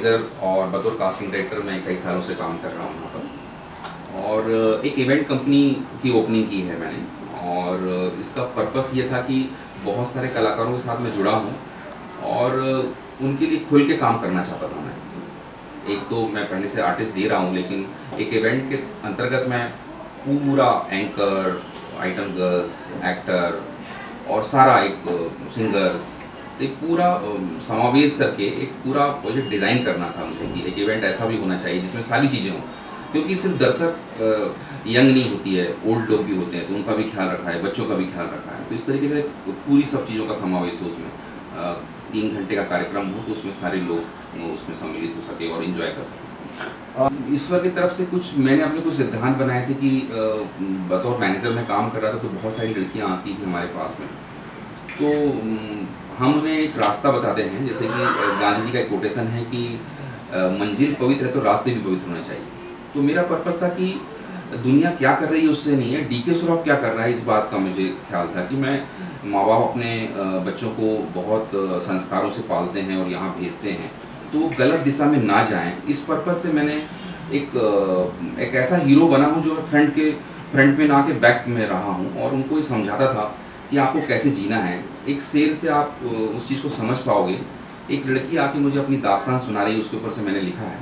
Organiser और बतौर casting director मैं कई सालों से काम कर रहा हूँ यहाँ पर। और एक इवेंट कंपनी की ओपनिंग की है मैंने, और इसका पर्पस ये था कि बहुत सारे कलाकारों के साथ मैं जुड़ा हूँ और उनके लिए खुल के काम करना चाहता था मैं। एक तो मैं पहले से आर्टिस्ट दे रहा हूँ, लेकिन एक इवेंट के अंतर्गत मैं पूरा एंकर, आइटम गर्ल्स, एक्टर और सारा एक सिंगर्स, एक पूरा समावेश करके एक पूरा प्रोजेक्ट डिज़ाइन करना था मुझे कि एक इवेंट ऐसा भी होना चाहिए जिसमें सारी चीज़ें हों, क्योंकि सिर्फ दर्शक यंग नहीं होती है, ओल्ड लोग भी होते हैं, तो उनका भी ख्याल रखा है, बच्चों का भी ख्याल रखा है। तो इस तरीके से पूरी सब चीज़ों का समावेश हो उसमें। 3 घंटे का कार्यक्रम हो तो उसमें सारे लोग उसमें सम्मिलित हो सके और इन्जॉय कर सकें। ईश्वर की तरफ से कुछ मैंने अपने कुछ सिद्धांत बनाए थे कि बतौर मैनेजर में काम कर रहा था तो बहुत सारी लड़कियाँ आती थी हमारे पास में, तो हम उन्हें एक रास्ता बताते हैं। जैसे कि गांधी जी का एक कोटेशन है कि मंजिल पवित्र है तो रास्ते भी पवित्र होने चाहिए। तो मेरा पर्पस था कि दुनिया क्या कर रही है उससे नहीं है, डीके श्रॉफ क्या कर रहा है इस बात का मुझे ख्याल था कि मैं माँ बाप अपने बच्चों को बहुत संस्कारों से पालते हैं और यहाँ भेजते हैं, तो वो गलत दिशा में ना जाएं। इस पर्पस से मैंने एक ऐसा हीरो बना हूँ जो फ्रंट में ना के बैक में रहा हूँ और उनको ये समझाता था कि आपको कैसे जीना है। एक शेर से आप उस चीज़ को समझ पाओगे। एक लड़की आके मुझे अपनी दास्तान सुना रही है, उसके ऊपर से मैंने लिखा है,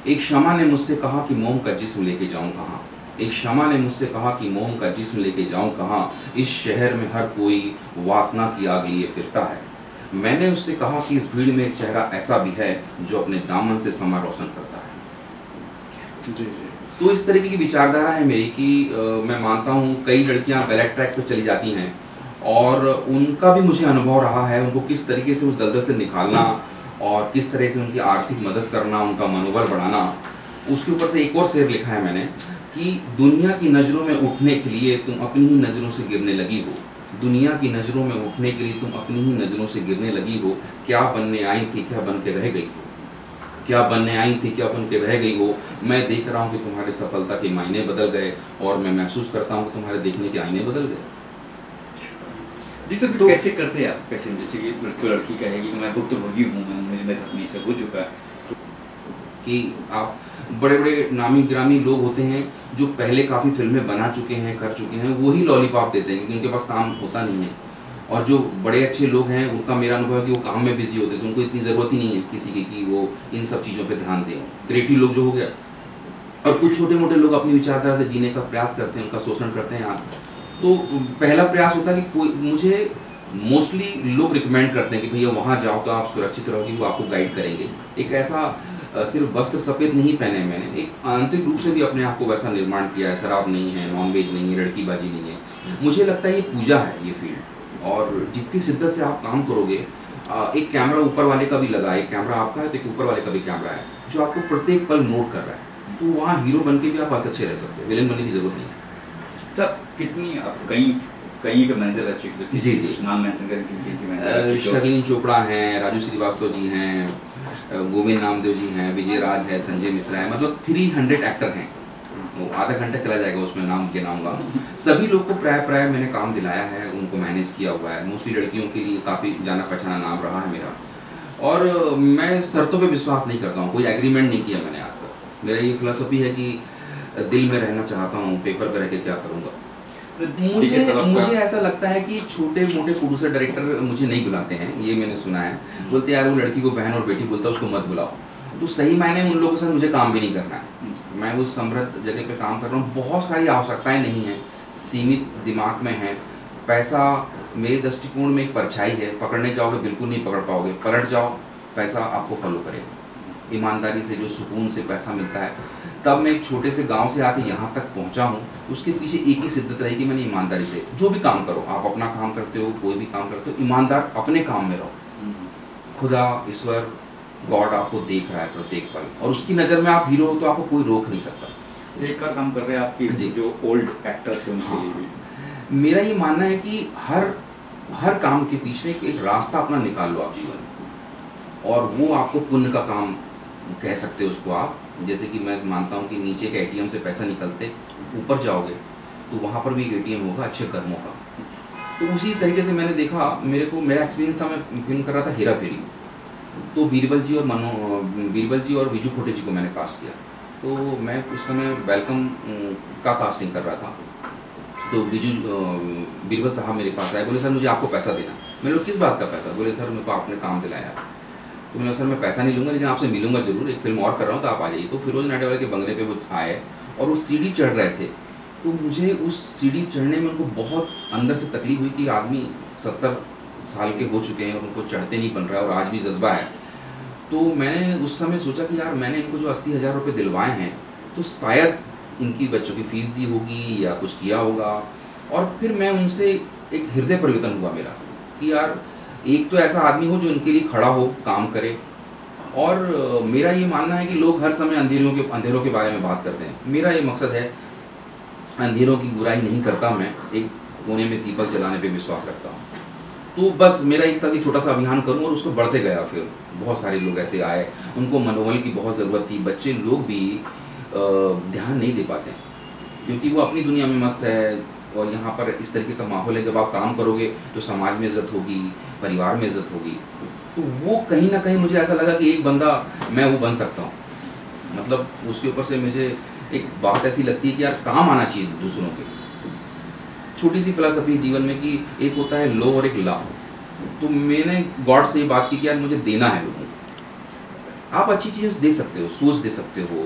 एक शमा ने मुझसे कहा कि मोम का जिस्म लेके जाऊं कहाँ, एक शमा ने मुझसे कहा कि मोम का जिस्म लेके जाऊं कहाँ, इस शहर में हर कोई वासना की आग लिए फिरता है। मैंने उससे कहा कि इस भीड़ में एक चेहरा ऐसा भी है जो अपने दामन से समा रोशन करता है। जी जी। तो इस तरीके की विचारधारा है मेरी कि मैं मानता हूँ कई लड़कियाँ गलत ट्रैक पर चली जाती हैं और उनका भी मुझे अनुभव रहा है, उनको किस तरीके से उस दलदल से निकालना और किस तरह से उनकी आर्थिक मदद करना, उनका मनोबल बढ़ाना। उसके ऊपर से एक और शेर लिखा है मैंने कि दुनिया की नज़रों में उठने के लिए तुम अपनी ही नज़रों से गिरने लगी हो, दुनिया की नज़रों में उठने के लिए तुम अपनी ही नज़रों से गिरने लगी हो, क्या बनने आई थी क्या बन के रह गई हो, क्या बनने आई थी क्या बन के रह गई हो। मैं देख रहा हूँ कि तुम्हारे सफलता के मायने बदल गए और मैं महसूस करता हूँ कि तुम्हारे देखने के आईने बदल गए। जी सर, तो कैसे करते हैं आप? कैसे, जैसे कि लड़की कहेगी मैं भुक्तभोगी हूँ, मेरे अपनी से हो चुका है, कि आप बड़े बड़े नामी गिरामी लोग होते हैं जो पहले काफ़ी फिल्में बना चुके हैं, कर चुके हैं, वही लॉलीपॉप देते हैं क्योंकि उनके पास काम होता नहीं है। और जो बड़े अच्छे लोग हैं उनका मेरा अनुभव है कि वो काम में बिजी होते हैं, तो उनको इतनी ज़रूरत ही नहीं है किसी की कि वो इन सब चीज़ों पे ध्यान दें। क्रिएटिव लोग जो हो गया, और कुछ छोटे मोटे लोग अपनी विचारधारा से जीने का प्रयास करते हैं, उनका शोषण करते हैं। तो पहला प्रयास होता है कि कोई, मुझे मोस्टली लोग रिकमेंड करते हैं कि भैया वहाँ जाओ तो आप सुरक्षित रहोगे, वो आपको गाइड करेंगे। एक ऐसा सिर्फ वस्त्र सफ़ेद नहीं पहने मैंने, एक आंतरिक रूप से भी अपने आप को वैसा निर्माण किया है। शराब नहीं है, नॉनवेज नहीं है, लड़कीबाजी नहीं है। मुझे लगता है ये पूजा है ये फील्ड, और जितनी शिद्दत से आप काम करोगे, एक कैमरा ऊपर वाले का भी लगा है, एक कैमरा आपका है तो एक ऊपर वाले का भी कैमरा है जो आपको प्रत्येक पल नोट कर रहा है, तो वहाँ हीरो बन के भी आप बहुत अच्छे रह सकते हो, विलेन बनने की जरूरत नहीं है। सर कितनी आप कहीं के मैनेजर रह चुके हैं? जी जी, नाम मेंशन करें। शर्लिन चोपड़ा हैं, राजू श्रीवास्तव जी हैं, गोविंद नामदेव जी हैं, विजय राज है, संजय मिश्रा है, मतलब 300 एक्टर हैं। वो आधा घंटा चला जाएगा उसमें नाम गिनाऊंगा। सभी लोग को प्राय मैंने काम दिलाया है, उनको मैनेज किया हुआ है। मोस्टली लड़कियों के लिए काफ़ी जाना पहचाना नाम रहा है मेरा, और मैं शर्तों पे विश्वास नहीं करता हूँ, कोई एग्रीमेंट नहीं किया मैंने आज तक। मेरा ये फिलॉसफी है कि दिल में रहना चाहता हूँ, पेपर पर रह के क्या करूँगा। मुझे ऐसा लगता है कि छोटे मोटे प्रोड्यूसर डायरेक्टर मुझे नहीं बुलाते हैं, ये मैंने सुना है। बोलते यार वो लड़की को बहन और बेटी बोलता है, उसको मत बुलाओ। तो सही मायने में उन लोगों के साथ मुझे काम भी नहीं करना है। मैं उस समृद्ध जगह पे काम कर रहा हूँ, बहुत सारी आवश्यकताएं नहीं हैं, सीमित दिमाग में है। पैसा मेरे दृष्टिकोण में एक परछाई है, पकड़ने जाओगे बिल्कुल नहीं पकड़ पाओगे, पलट जाओ पैसा आपको फॉलो करेगा। ईमानदारी से जो सुकून से पैसा मिलता है, तब मैं एक छोटे से गांव से आके यहाँ तक पहुँचा हूँ, उसके पीछे एक ही सिद्धत रही कि मैंने ईमानदारी से जो भी काम करो, आप अपना काम करते हो, कोई भी काम करते हो, ईमानदार अपने काम में रहो। खुदा, ईश्वर, गॉड आपको देख रहा है प्रत्येक पल, और उसकी नज़र में आप हीरो हो तो आपको कोई रोक नहीं सकता। एक और काम कर रहे हैं आपकी जो ओल्ड एक्टर्स हैं उनके लिए भी। मेरा ये मानना है कि हर काम के पीछे एक रास्ता अपना निकाल लो आप जीवन, और वो आपको पुण्य का काम कह सकते हो उसको आप। जैसे कि मैं मानता हूँ कि नीचे के एटीएम से पैसा निकलते, ऊपर जाओगे तो वहाँ पर भी एक एटीएम होगा अच्छे कर्मों का। तो उसी तरीके से मैंने देखा, मेरा एक्सपीरियंस था, मैं फिल्म कर रहा था हेरा फेरी, तो बीरबल जी और विजू खोटे जी को मैंने कास्ट किया। तो मैं उस समय वेलकम का कास्टिंग कर रहा था। तो बीरबल साहब मेरे पास आए, बोले सर मुझे आपको पैसा देना। मैंने बोला किस बात का पैसा? बोले सर मेरे को आपने काम दिलाया। तो मैंने सर मैं पैसा नहीं लूँगा, लेकिन आपसे मिलूंगा जरूर, एक फिल्म और कर रहा हूँ तो आप आ जाइए। तो फिरोज नाटेवाला के बंगले पे वो आए और वो सीढ़ी चढ़ रहे थे। तो मुझे उस सीढ़ी चढ़ने में उनको बहुत अंदर से तकलीफ हुई कि आदमी 70 साल के हो चुके हैं और उनको चढ़ते नहीं बन रहा है और आज भी जज्बा है। तो मैंने उस समय सोचा कि यार मैंने इनको जो 80,000 रुपये दिलवाए हैं तो शायद इनकी बच्चों की फीस दी होगी या कुछ किया होगा। और फिर मैं उनसे एक हृदय परिवर्तन हुआ मेरा कि यार एक तो ऐसा आदमी हो जो इनके लिए खड़ा हो, काम करे। और मेरा ये मानना है कि लोग हर समय अंधेरों के बारे में बात करते हैं। मेरा ये मकसद है, अंधेरों की बुराई नहीं करता मैं, एक कोने में दीपक जलाने पे विश्वास रखता हूँ। तो बस मेरा एक था कि छोटा सा अभियान करूँ और उसको बढ़ते गया। फिर बहुत सारे लोग ऐसे आए, उनको मनोबल की बहुत ज़रूरत थी। बच्चे लोग भी ध्यान नहीं दे पाते क्योंकि वो अपनी दुनिया में मस्त है और यहाँ पर इस तरीके का माहौल है। जब आप काम करोगे तो समाज में इज्जत होगी, परिवार में इज्जत होगी। तो वो कहीं ना कहीं मुझे ऐसा लगा कि एक बंदा मैं वो बन सकता हूँ। मतलब उसके ऊपर से मुझे एक बात ऐसी लगती है कि यार काम आना चाहिए दूसरों के। छोटी सी फिलॉसफी जीवन में कि एक होता है लो और एक ला। तो मैंने गॉड से ये बात की कि यार मुझे देना है लोगों को। आप अच्छी चीज़ें दे सकते हो, सोच दे सकते हो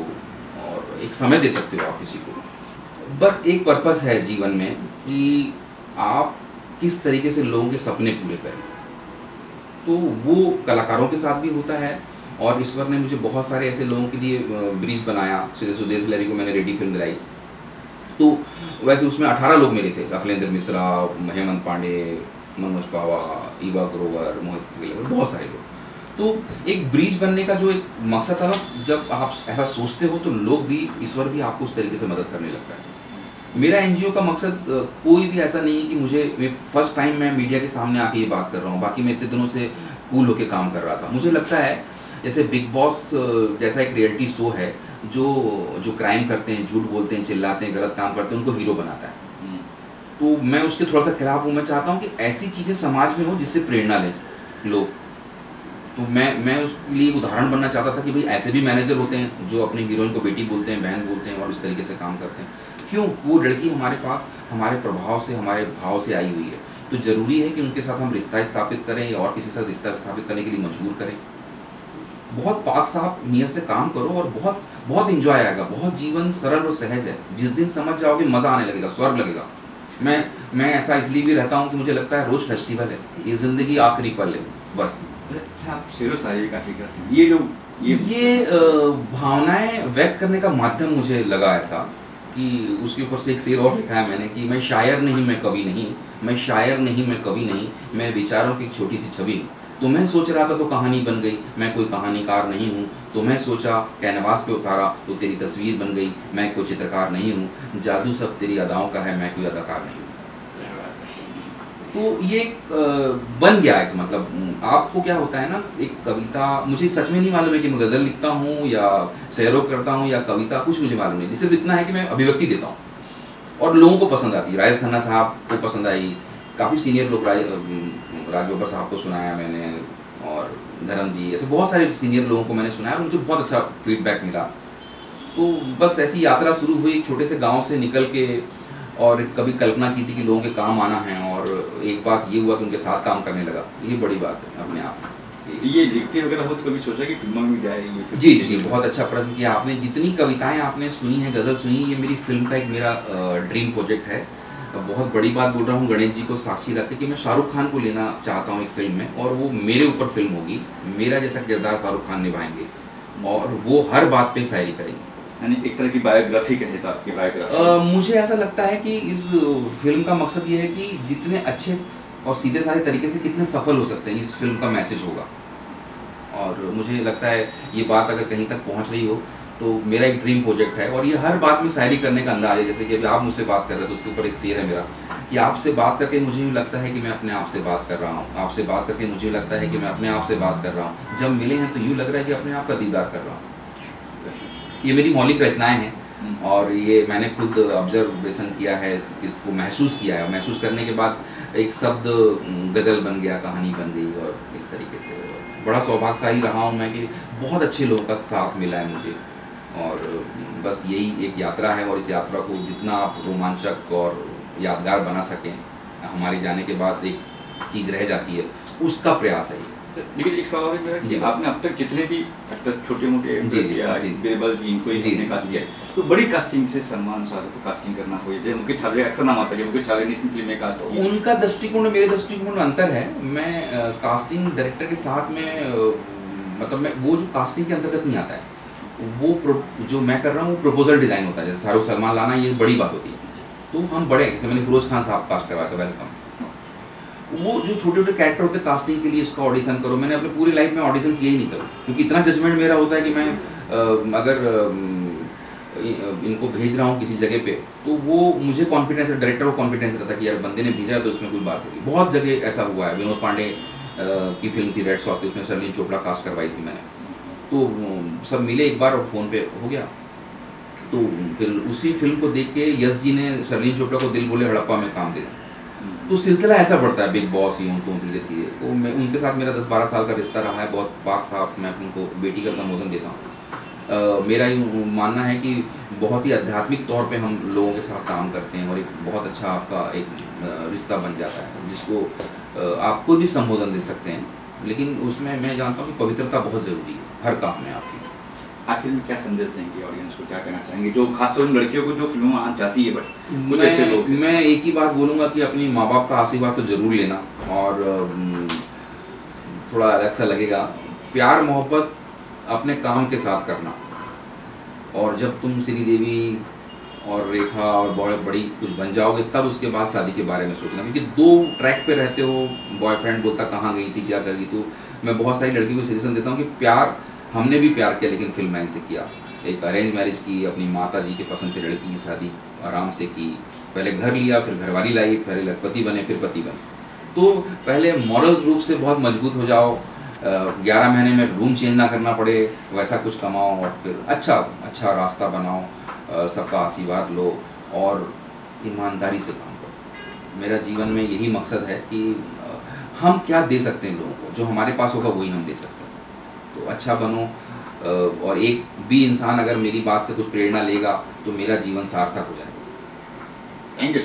और एक समय दे सकते हो आप किसी को। बस एक पर्पस है जीवन में कि आप किस तरीके से लोगों के सपने पूरे करें। तो वो कलाकारों के साथ भी होता है और ईश्वर ने मुझे बहुत सारे ऐसे लोगों के लिए ब्रिज बनाया। जैसे सुदेश लहरी को मैंने रेडी फिल्म दिलाई, तो वैसे उसमें 18 लोग मेरे थे, अखिलेंद्र मिश्रा, हेमंत पांडे, मनोज पावा, ईवा ग्रोवर, मोहित गिलवर, बहुत सारे लोग। तो एक ब्रिज बनने का जो एक मकसद था ना, जब आप ऐसा सोचते हो तो लोग भी, ईश्वर भी आपको उस तरीके से मदद करने लगता है। मेरा एनजीओ का मकसद कोई भी ऐसा नहीं है कि मुझे फर्स्ट टाइम मैं मीडिया के सामने आके ये बात कर रहा हूँ। बाकी मैं इतने दिनों से कूल होके काम कर रहा था। मुझे लगता है जैसे बिग बॉस जैसा एक रियलिटी शो है जो क्राइम करते हैं, झूठ बोलते हैं, चिल्लाते हैं, गलत काम करते हैं, उनको हीरो बनाता है। तो मैं उसके थोड़ा सा खिलाफ हूँ। मैं चाहता हूँ कि ऐसी चीज़ें समाज में हो जिससे प्रेरणा लें लोग। तो मैं उसके लिए उदाहरण बनना चाहता था कि भाई ऐसे भी मैनेजर होते हैं जो अपने हीरोइन को बेटी बोलते हैं, बहन बोलते हैं और इस तरीके से काम करते हैं। क्यों? वो लड़की हमारे पास हमारे प्रभाव से, हमारे भाव से आई हुई है। तो ज़रूरी है कि उनके साथ हम रिश्ता स्थापित करें या और किसी साथ रिश्ता स्थापित करने के लिए मजबूर करें। बहुत पाक साफ नियत से काम करो और बहुत बहुत इंजॉय आएगा। बहुत जीवन सरल और सहज है। जिस दिन समझ जाओगे मज़ा आने लगेगा, स्वर्ग लगेगा। मैं ऐसा इसलिए भी रहता हूँ कि मुझे लगता है रोज़ फेस्टिवल है, ये ज़िंदगी आखिरी पल है बस। अच्छा, शेरो शायरी काफ़ी करते हैं। ये भावनाएं व्यक्त करने का माध्यम मुझे लगा ऐसा कि उसके ऊपर से एक शेर और लिखा है मैंने कि मैं शायर नहीं, मैं कवि नहीं, मैं शायर नहीं, मैं कवि नहीं, मैं विचारों की एक छोटी सी छवि हूँ। तो मैं सोच रहा था तो कहानी बन गई, मैं कोई कहानीकार नहीं हूँ। तो मैं सोचा कैनवास पे उतारा तो तेरी तस्वीर बन गई, मैं कोई चित्रकार नहीं हूँ। जादू सब तेरी अदाओं का है, मैं कोई अदाकार नहीं हूँ। तो ये बन गया है। मतलब आपको क्या होता है ना, एक कविता, मुझे सच में नहीं मालूम है कि मैं गज़ल लिखता हूँ या शेरों करता हूँ या कविता, कुछ मुझे मालूम नहीं। सिर्फ इतना है कि मैं अभिव्यक्ति देता हूँ और लोगों को पसंद आती है। राजेश खन्ना साहब को पसंद आई, काफ़ी सीनियर लोग, राज बब्बर साहब को सुनाया मैंने और धर्म जी, ऐसे बहुत सारे सीनियर लोगों को मैंने सुनाया और मुझे बहुत अच्छा फीडबैक मिला। तो बस ऐसी यात्रा शुरू हुई छोटे से गाँव से निकल के। और कभी कल्पना की थी कि लोगों के काम आना है और एक बात ये हुआ कि उनके साथ काम करने लगा। ये बड़ी बात है अपने आप। ये लिखते वगैरह हो तो कभी सोचा कि फिल्मों में जाए ये सब? जी, बहुत अच्छा प्रश्न किया आपने। जितनी कविताएं आपने सुनी हैं, गज़ल सुनी, ये मेरी फिल्म का एक मेरा ड्रीम प्रोजेक्ट है। बहुत बड़ी बात बोल रहा हूँ, गणेश जी को साक्षी रखते कि मैं शाहरुख खान को लेना चाहता हूँ एक फिल्म में, और वो मेरे ऊपर फिल्म होगी। मेरा जैसा किरदार शाहरुख खान निभाएंगे और वो हर बात पे शायरी करेंगे। यानी एक तरह की बायोग्राफी कहे तो आपकी बायोग्राफी। मुझे ऐसा लगता है कि इस फिल्म का मकसद ये है कि जितने अच्छे और सीधे साधे तरीके से कितने सफल हो सकते हैं, इस फिल्म का मैसेज होगा। और मुझे लगता है ये बात अगर कहीं तक पहुंच रही हो तो मेरा एक ड्रीम प्रोजेक्ट है। और ये हर बात में शायरी करने का अंदाज है। जैसे कि अभी आप मुझसे बात कर रहे थे, उसके ऊपर एक शेर है मेरा कि आपसे बात करके मुझे यूँ लगता है कि मैं अपने आप से बात कर रहा हूँ। आपसे बात करके मुझे लगता है कि मैं अपने आप से बात कर रहा हूँ। जब मिले हैं तो यूँ लग रहा है कि अपने आप का दीदार कर रहा हूँ। ये मेरी मौलिक रचनाएं हैं और ये मैंने खुद ऑब्जर्वेशन किया है, इसको महसूस किया है। महसूस करने के बाद एक शब्द गज़ल बन गया, कहानी बन गई, और इस तरीके से बड़ा सौभाग्यशाली रहा हूँ मैं कि बहुत अच्छे लोगों का साथ मिला है मुझे। और बस यही एक यात्रा है, और इस यात्रा को जितना आप रोमांचक और यादगार बना सकें, हमारे जाने के बाद एक चीज़ रह जाती है, उसका प्रयास है ये। लेकिन एक सवाल है मेरा कि जी। आपने अब तक जितने भी एक्टर्स, छोटे मोटे जी, एक्टर्स जी, या जी। बेरबल जी, इनको जी, इन्होंने कास्ट जी। किया, तो बड़ी कास्टिंग से सलमान शाहरुख को कास्टिंग करना हो, जैसे उनके छाले अक्सर नाम आता है, उनके छाले ने इसमें फिल्म में कास्ट किया। उनका दृष्टिकोण मेरे दृष्टिकोण में अंतर है। मैं कास्टिंग डायरेक्टर के साथ में मतलब मैं वो जो कास्टिंग के अंतर्गत नहीं आता है, वो जो मैं कर रहा हूँ वो प्रपोजल डिज़ाइन होता है। जैसे शाहरुख सलमान लाना ये बड़ी बात होती है, तो हम बड़े, जैसे मैंने फिरोज खान साहब कास्ट करवाया था वेलकम, वो जो छोटे छोटे कैरेक्टर होते हैं कास्टिंग के लिए, उसका ऑडिशन करो। मैंने अपने पूरी लाइफ में ऑडिशन किया ही नहीं करूँ, क्योंकि इतना जजमेंट मेरा होता है कि मैं अगर इनको भेज रहा हूँ किसी जगह पे, तो वो मुझे कॉन्फिडेंस, डायरेक्टर को कॉन्फिडेंस रहता है कि यार बंदे ने भेजा है तो इसमें कोई बात होगी। बहुत जगह ऐसा हुआ है। विनोद पांडे की फिल्म थी रेड सॉस, उसमें शर्लिन चोपड़ा कास्ट करवाई थी मैंने, तो सब मिले एक बार और फ़ोन पे हो गया। तो फिर उसी फिल्म को देख के यश जी ने शर्लिन चोपड़ा को दिल बोले हड़प्पा में काम दिया। तो सिलसिला ऐसा बढ़ता है, बिग बॉस यूँ तो धीरे धीरे। तो मैं उनके साथ मेरा 10-12 साल का रिश्ता रहा है, बहुत पाक साफ, मैं उनको बेटी का संबोधन देता हूँ। मेरा यूँ मानना है कि बहुत ही आध्यात्मिक तौर पे हम लोगों के साथ काम करते हैं, और एक बहुत अच्छा आपका एक रिश्ता बन जाता है, जिसको आप खुद भी संबोधन दे सकते हैं। लेकिन उसमें मैं जानता हूँ कि पवित्रता बहुत ज़रूरी है हर काम में आपकी। आखिर में क्या संदेश देंगे ऑडियंस को, क्या कहना चाहेंगे, जो खासतौर से लड़कियों को जो फिल्मों में आना चाहती है बट कुछ ऐसे लोग? मैं एक ही बात बोलूँगा कि अपनी माँ बाप का आशीर्वाद तो ज़रूर लेना, और थोड़ा अलग सा लगेगा, प्यार मोहब्बत अपने काम के साथ करना। और जब तुम श्रीदेवी और रेखा और बहुत बड़ी कुछ बन जाओगे, तब उसके बाद शादी के बारे में सोचना, क्योंकि 2 ट्रैक पे रहते हो। बॉयफ्रेंड बोलता कहाँ गई थी, क्या कर गई। तो मैं बहुत सारी लड़कियों को सजेशन देता हूँ कि प्यार, हमने भी प्यार किया लेकिन फिल्म लाइन से किया। एक अरेंज मैरिज की, अपनी माता जी के पसंद से लड़की की शादी आराम से की, पहले घर लिया, फिर घरवाली लाई, पहले पति बने, फिर पति बने। तो पहले मॉरल रूप से बहुत मजबूत हो जाओ, 11 महीने में रूम चेंज ना करना पड़े, वैसा कुछ कमाओ, और फिर अच्छा रास्ता बनाओ, सबका आशीर्वाद लो, और ईमानदारी से काम करो। मेरा जीवन में यही मकसद है कि हम क्या दे सकते हैं लोगों को, जो हमारे पास होगा वही हम दे सकते हैं। तो अच्छा बनो, और एक भी इंसान अगर मेरी बात से कुछ प्रेरणा लेगा तो मेरा जीवन सार्थक हो जाएगा। Thank you.